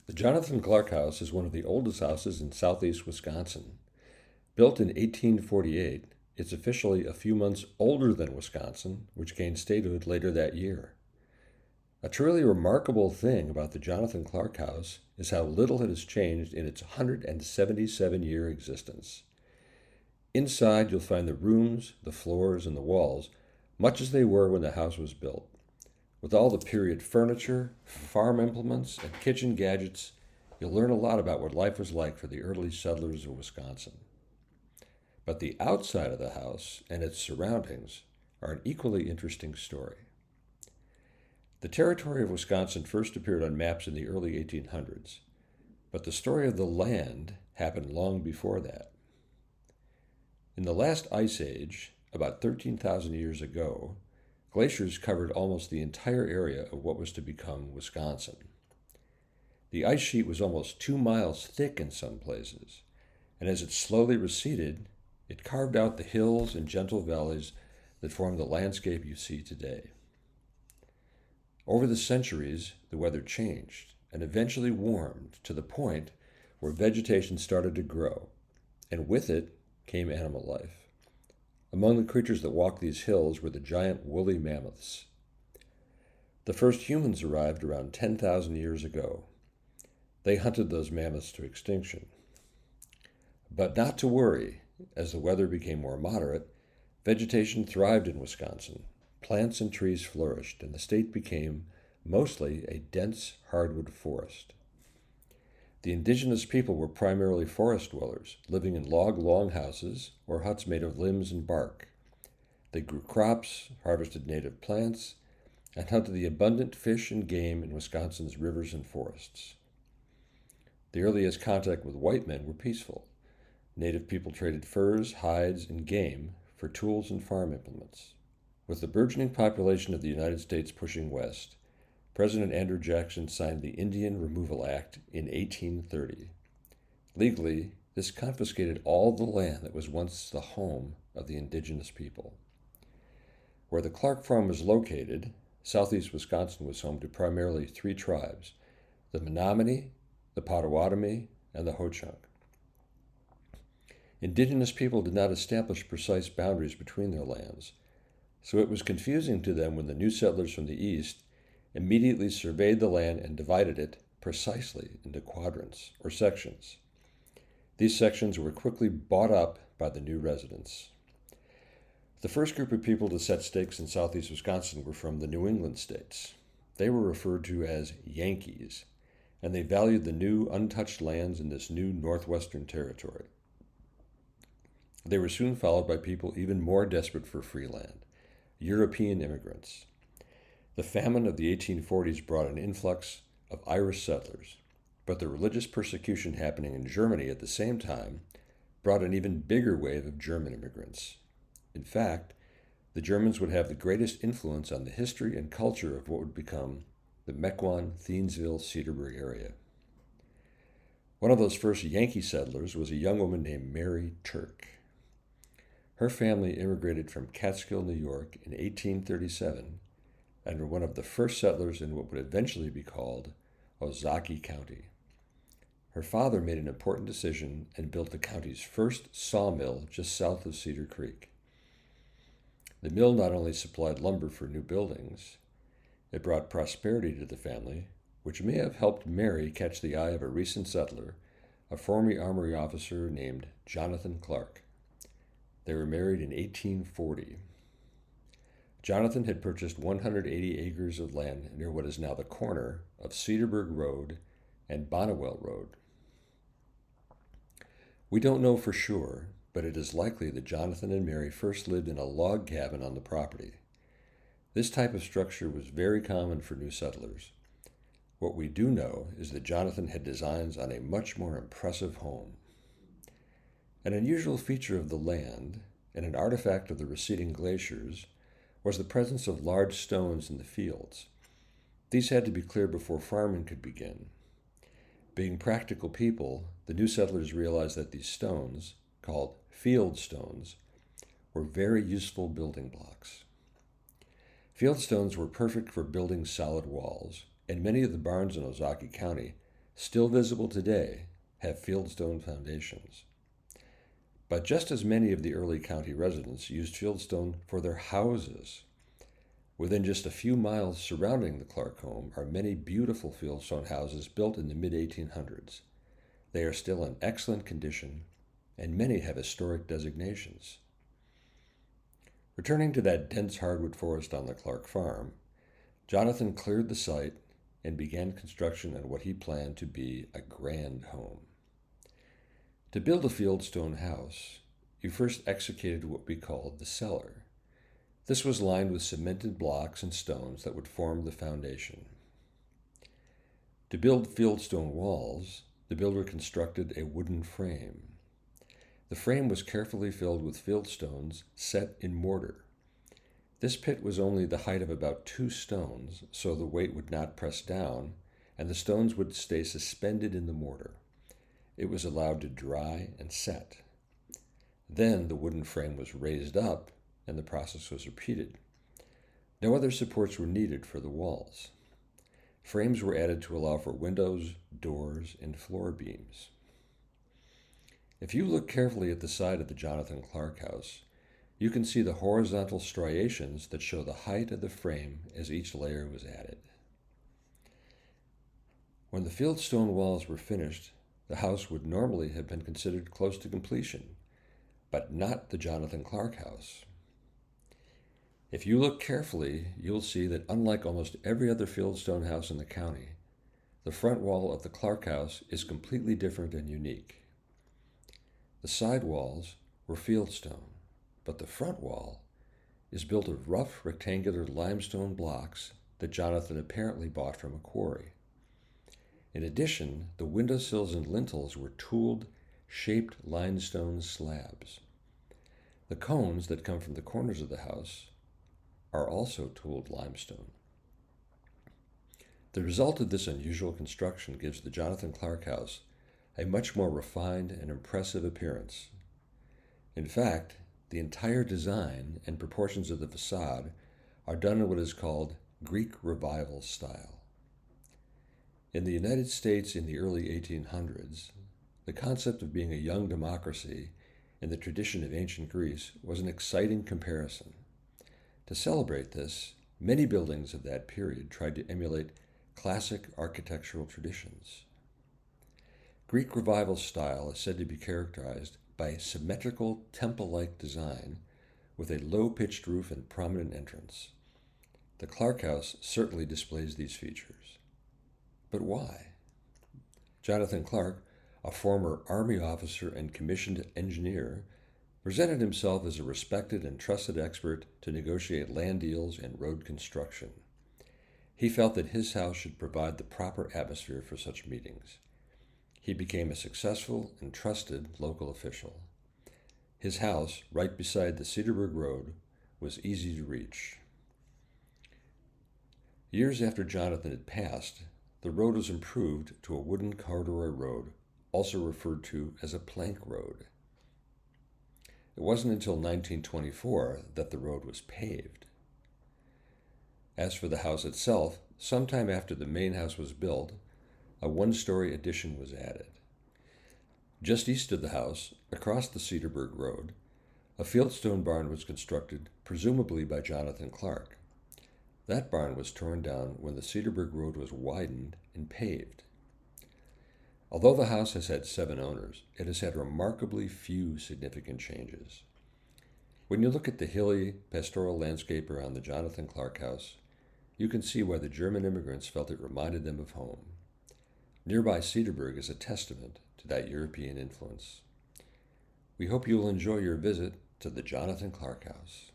The Jonathan Clark House is one of the oldest houses in southeast Wisconsin. Built in 1848, it's officially a few months older than Wisconsin, which gained statehood later that year. A truly remarkable thing about the Jonathan Clark House is how little it has changed in its 177-year existence. Inside, you'll find the rooms, the floors, and the walls much as they were when the house was built. With all the period furniture, farm implements, and kitchen gadgets, you'll learn a lot about what life was like for the early settlers of Wisconsin. But the outside of the house and its surroundings are an equally interesting story. The territory of Wisconsin first appeared on maps in the early 1800s, but the story of the land happened long before that. In the last ice age, about 13,000 years ago, glaciers covered almost the entire area of what was to become Wisconsin. The ice sheet was almost 2 miles thick in some places, and as it slowly receded, it carved out the hills and gentle valleys that form the landscape you see today. Over the centuries, the weather changed and eventually warmed to the point where vegetation started to grow, and with it came animal life. Among the creatures that walked these hills were the giant woolly mammoths. The first humans arrived around 10,000 years ago. They hunted those mammoths to extinction. But not to worry, as the weather became more moderate, vegetation thrived in Wisconsin. Plants and trees flourished, and the state became mostly a dense hardwood forest. The indigenous people were primarily forest dwellers, living in log longhouses or huts made of limbs and bark. They grew crops, harvested native plants, and hunted the abundant fish and game in Wisconsin's rivers and forests. The earliest contact with white men were peaceful. Native people traded furs, hides, and game for tools and farm implements. With the burgeoning population of the United States pushing west, President Andrew Jackson signed the Indian Removal Act in 1830. Legally, this confiscated all the land that was once the home of the indigenous people. Where the Clark Farm was located, southeast Wisconsin was home to primarily 3 tribes: the Menominee, the Potawatomi, and the Ho-Chunk. Indigenous people did not establish precise boundaries between their lands, so it was confusing to them when the new settlers from the east immediately surveyed the land and divided it precisely into quadrants or sections. These sections were quickly bought up by the new residents. The first group of people to set stakes in southeast Wisconsin were from the New England states. They were referred to as Yankees, and they valued the new untouched lands in this new northwestern territory. They were soon followed by people even more desperate for free land: European immigrants. The famine of the 1840s brought an influx of Irish settlers, but the religious persecution happening in Germany at the same time brought an even bigger wave of German immigrants. In fact, the Germans would have the greatest influence on the history and culture of what would become the Mequon-Thiensville Cedarburg area. One of those first Yankee settlers was a young woman named Mary Turk. Her family immigrated from Catskill, New York in 1837 and were one of the first settlers in what would eventually be called Ozaukee County. Her father made an important decision and built the county's first sawmill just south of Cedar Creek. The mill not only supplied lumber for new buildings, it brought prosperity to the family, which may have helped Mary catch the eye of a recent settler, a former Army officer named Jonathan Clark. They were married in 1840. Jonathan had purchased 180 acres of land near what is now the corner of Cedarburg Road and Bonniwell Road. We don't know for sure, but it is likely that Jonathan and Mary first lived in a log cabin on the property. This type of structure was very common for new settlers. What we do know is that Jonathan had designs on a much more impressive home. An unusual feature of the land, and an artifact of the receding glaciers, was the presence of large stones in the fields. These had to be cleared before farming could begin. Being practical people, the new settlers realized that these stones, called field stones, were very useful building blocks. Field stones were perfect for building solid walls, and many of the barns in Ozaukee County still visible today, have fieldstone foundations. But just as many of the early county residents used fieldstone for their houses, within just a few miles surrounding the Clark home are many beautiful fieldstone houses built in the mid-1800s. They are still in excellent condition, and many have historic designations. Returning to that dense hardwood forest on the Clark farm, Jonathan cleared the site and began construction on what he planned to be a grand home. To build a fieldstone house, you first executed what we called the cellar. This was lined with cemented blocks and stones that would form the foundation. To build fieldstone walls, the builder constructed a wooden frame. The frame was carefully filled with fieldstones set in mortar. This pit was only the height of about 2 stones, so the weight would not press down, and the stones would stay suspended in the mortar. It was allowed to dry and set. Then the wooden frame was raised up, and the process was repeated. No other supports were needed for the walls. Frames were added to allow for windows, doors, and floor beams. If you look carefully at the side of the Jonathan Clark house, you can see the horizontal striations that show the height of the frame as each layer was added. When the fieldstone walls were finished, the house would normally have been considered close to completion, but not the Jonathan Clark house. If you look carefully, you'll see that unlike almost every other fieldstone house in the county, the front wall of the Clark house is completely different and unique. The side walls were fieldstone, but the front wall is built of rough rectangular limestone blocks that Jonathan apparently bought from a quarry. In addition, the windowsills and lintels were tooled, shaped limestone slabs. The cones that come from the corners of the house are also tooled limestone. The result of this unusual construction gives the Jonathan Clark house a much more refined and impressive appearance. In fact, the entire design and proportions of the facade are done in what is called Greek Revival style. In the United States in the early 1800s, the concept of being a young democracy in the tradition of ancient Greece was an exciting comparison. To celebrate this, many buildings of that period tried to emulate classic architectural traditions. Greek Revival style is said to be characterized by a symmetrical temple-like design with a low-pitched roof and prominent entrance. The Clark house certainly displays these features. But why? Jonathan Clark, a former Army officer and commissioned engineer, presented himself as a respected and trusted expert to negotiate land deals and road construction. He felt that his house should provide the proper atmosphere for such meetings. He became a successful and trusted local official. His house, right beside the Cedarburg Road, was easy to reach. Years after Jonathan had passed, the road was improved to a wooden corduroy road, also referred to as a plank road. It wasn't until 1924 that the road was paved. As for the house itself, sometime after the main house was built, a one-story addition was added. Just east of the house, across the Cedarburg Road, a fieldstone barn was constructed, presumably by Jonathan Clark. That barn was torn down when the Cedarburg Road was widened and paved. Although the house has had 7 owners, it has had remarkably few significant changes. When you look at the hilly, pastoral landscape around the Jonathan Clark house, you can see why the German immigrants felt it reminded them of home. Nearby Cedarburg is a testament to that European influence. We hope you will enjoy your visit to the Jonathan Clark house.